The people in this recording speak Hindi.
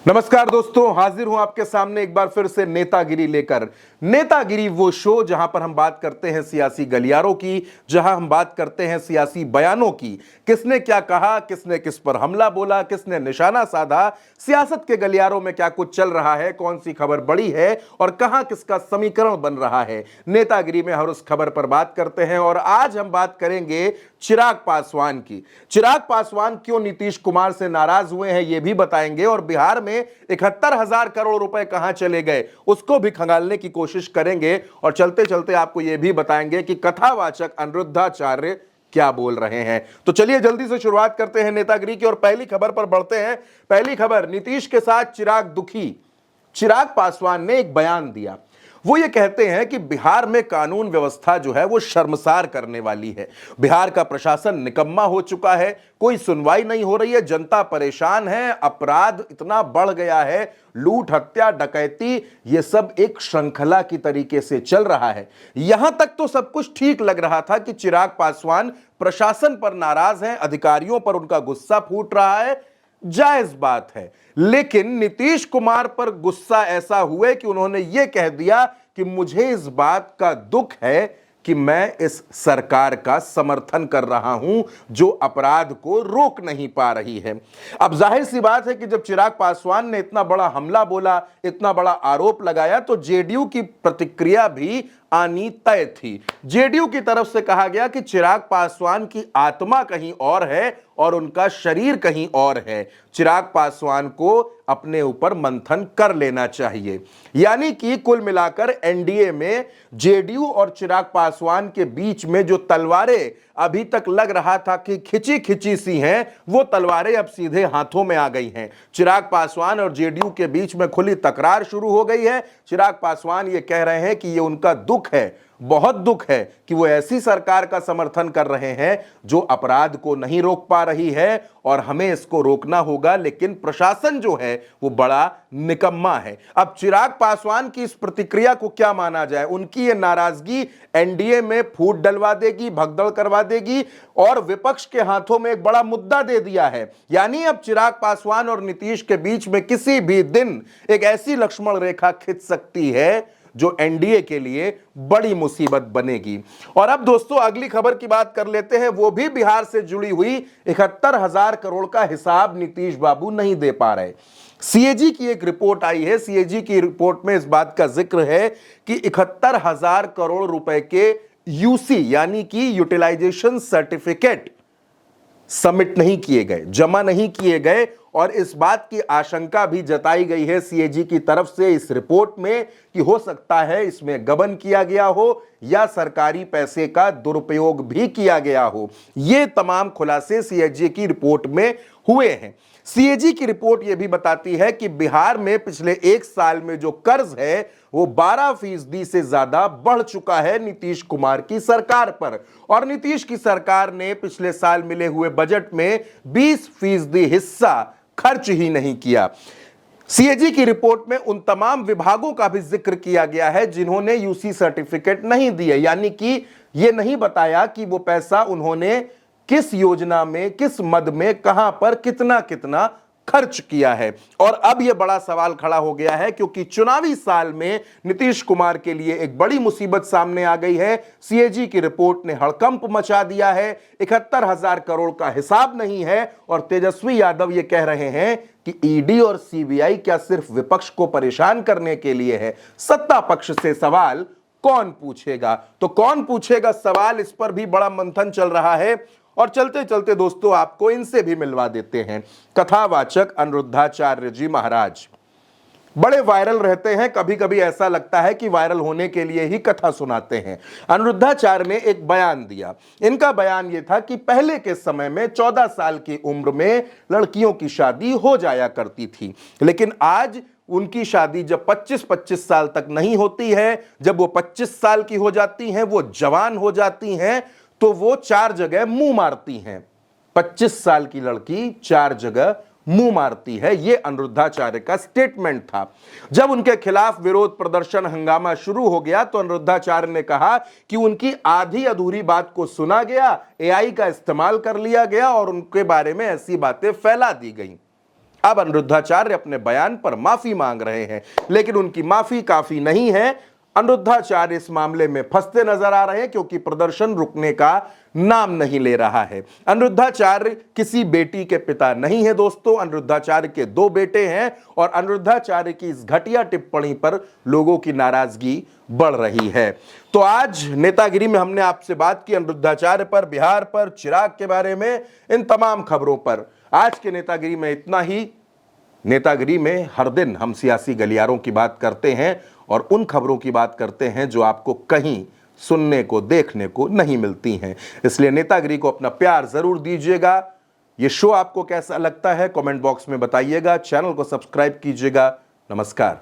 नमस्कार दोस्तों, हाजिर हूं आपके सामने एक बार फिर से नेतागिरी लेकर। नेतागिरी वो शो जहां पर हम बात करते हैं सियासी गलियारों की, जहां हम बात करते हैं सियासी बयानों की। किसने क्या कहा, किसने किस पर हमला बोला, किसने निशाना साधा, सियासत के गलियारों में क्या कुछ चल रहा है, कौन सी खबर बड़ी है और कहां किसका समीकरण बन रहा है। नेतागिरी में हर उस खबर पर बात करते हैं और आज हम बात करेंगे चिराग पासवान की। चिराग पासवान क्यों नीतीश कुमार से नाराज हुए हैं यह भी बताएंगे और बिहार में 71,000 करोड़ रुपए कहां चले गए उसको भी खंगालने की कोशिश करेंगे और चलते चलते आपको यह भी बताएंगे कि कथावाचक अनिरुद्धाचार्य क्या बोल रहे हैं। तो चलिए जल्दी से शुरुआत करते हैं नेतागिरी की और पहली खबर पर बढ़ते हैं। पहली खबर, नीतीश के साथ चिराग दुखी। चिराग पासवान ने एक बयान दिया। वो ये कहते हैं कि बिहार में कानून व्यवस्था जो है वो शर्मसार करने वाली है। बिहार का प्रशासन निकम्मा हो चुका है, कोई सुनवाई नहीं हो रही है, जनता परेशान है, अपराध इतना बढ़ गया है, लूट हत्या डकैती ये सब एक श्रृंखला की तरीके से चल रहा है। यहां तक तो सब कुछ ठीक लग रहा था कि चिराग पासवान प्रशासन पर नाराज हैं, अधिकारियों पर उनका गुस्सा फूट रहा है, जायज बात है। लेकिन नीतीश कुमार पर गुस्सा ऐसा हुए कि उन्होंने यह कह दिया कि मुझे इस बात का दुख है कि मैं इस सरकार का समर्थन कर रहा हूं जो अपराध को रोक नहीं पा रही है। अब जाहिर सी बात है कि जब चिराग पासवान ने इतना बड़ा हमला बोला, इतना बड़ा आरोप लगाया, तो जेडीयू की प्रतिक्रिया भी आनी तय थी। जेडीयू की तरफ से कहा गया कि चिराग पासवान की आत्मा कहीं और है और उनका शरीर कहीं और है। चिराग पासवान को अपने ऊपर मंथन कर लेना चाहिए। यानी कि कुल मिलाकर एनडीए में जेडीयू और चिराग पासवान के बीच में जो तलवारें अभी तक लग रहा था कि खिंची खिंची सी हैं, वो तलवारें अब सीधे हाथों में आ गई हैं। चिराग पासवान और जेडीयू के बीच में खुली तकरार शुरू हो गई है। चिराग पासवान ये कह रहे हैं कि ये उनका दुख है, बहुत दुख है कि वो ऐसी सरकार का समर्थन कर रहे हैं जो अपराध को नहीं रोक पा रही है और हमें इसको रोकना होगा, लेकिन प्रशासन जो है वो बड़ा निकम्मा है। अब चिराग पासवान की इस प्रतिक्रिया को क्या माना जाए? उनकी ये नाराजगी एनडीए में फूट डलवा देगी, भगदड़ करवा देगी और विपक्ष के हाथों में एक बड़ा मुद्दा दे दिया है। यानी अब चिराग पासवान और नीतीश के बीच में किसी भी दिन एक ऐसी लक्ष्मण रेखा खिंच सकती है जो एनडीए के लिए बड़ी मुसीबत बनेगी। और अब दोस्तों अगली खबर की बात कर लेते हैं, वो भी बिहार से जुड़ी हुई। 71,000 करोड़ का हिसाब नीतीश बाबू नहीं दे पा रहे। सीएजी की एक रिपोर्ट आई है। सीएजी की रिपोर्ट में इस बात का जिक्र है कि 71,000 करोड़ रुपए के यूसी यानी कि यूटिलाइजेशन सर्टिफिकेट सबमिट नहीं किए गए, जमा नहीं किए गए और इस बात की आशंका भी जताई गई है सीएजी की तरफ से इस रिपोर्ट में कि हो सकता है इसमें गबन किया गया हो या सरकारी पैसे का दुरुपयोग भी किया गया हो। ये तमाम खुलासे सीएजी की रिपोर्ट में हुए हैं। सीएजी की रिपोर्ट यह भी बताती है कि बिहार में पिछले एक साल में जो कर्ज है वो 12% से ज्यादा बढ़ चुका है नीतीश कुमार की सरकार पर और नीतीश की सरकार ने पिछले साल मिले हुए बजट में 20% हिस्सा खर्च ही नहीं किया। सीएजी की रिपोर्ट में उन तमाम विभागों का भी जिक्र किया गया है जिन्होंने यूसी सर्टिफिकेट नहीं दिए, यानी कि यह नहीं बताया कि वो पैसा उन्होंने किस योजना में, किस मद में, कहां पर कितना कितना खर्च किया है। और अब यह बड़ा सवाल खड़ा हो गया है क्योंकि चुनावी साल में नीतीश कुमार के लिए एक बड़ी मुसीबत सामने आ गई है। सीएजी की रिपोर्ट ने हड़कंप मचा दिया है। 71,000 करोड़ का हिसाब नहीं है और तेजस्वी यादव ये कह रहे हैं कि ईडी और सीबीआई क्या सिर्फ विपक्ष को परेशान करने के लिए है? सत्ता पक्ष से सवाल कौन पूछेगा? तो कौन पूछेगा सवाल, इस पर भी बड़ा मंथन चल रहा है। और चलते चलते दोस्तों आपको इनसे भी मिलवा देते हैं। कथावाचक अनिरुद्धाचार्य जी महाराज बड़े वायरल रहते हैं, कभी कभी ऐसा लगता है कि वायरल होने के लिए ही कथा सुनाते हैं। अनिरुद्धाचार्य ने एक बयान दिया। इनका बयान यह था कि पहले के समय में 14 साल की उम्र में लड़कियों की शादी हो जाया करती थी, लेकिन आज उनकी शादी जब 25-25 साल तक नहीं होती है, जब वो 25 साल की हो जाती हैं, वो जवान हो जाती हैं, तो वो 4 जगह मुंह मारती हैं। 25 साल की लड़की 4 जगह मुंह मारती है, यह अनिरुद्धाचार्य का स्टेटमेंट था। जब उनके खिलाफ विरोध प्रदर्शन हंगामा शुरू हो गया तो अनिरुद्धाचार्य ने कहा कि उनकी आधी अधूरी बात को सुना गया, एआई का इस्तेमाल कर लिया गया और उनके बारे में ऐसी बातें फैला दी गई। अब अनिरुद्धाचार्य अपने बयान पर माफी मांग रहे हैं, लेकिन उनकी माफी काफी नहीं है। अनिरुद्धाचार्य इस मामले में फंसते नजर आ रहे हैं क्योंकि प्रदर्शन रुकने का नाम नहीं ले रहा है। अनिरुद्धाचार्य किसी बेटी के पिता नहीं है दोस्तों, अनिरुद्धाचार्य के 2 बेटे हैं और अनिरुद्धाचार्य की इस घटिया टिप्पणी पर लोगों की नाराजगी बढ़ रही है। तो आज नेतागिरी में हमने आपसे बात की अनिरुद्धाचार्य पर, बिहार पर, चिराग के बारे में, इन तमाम खबरों पर। आज के नेतागिरी में इतना ही। नेतागिरी में हर दिन हम सियासी गलियारों की बात करते हैं और उन खबरों की बात करते हैं जो आपको कहीं सुनने को, देखने को नहीं मिलती हैं। इसलिए नेतागिरी को अपना प्यार जरूर दीजिएगा। ये शो आपको कैसा लगता है कमेंट बॉक्स में बताइएगा। चैनल को सब्सक्राइब कीजिएगा। नमस्कार।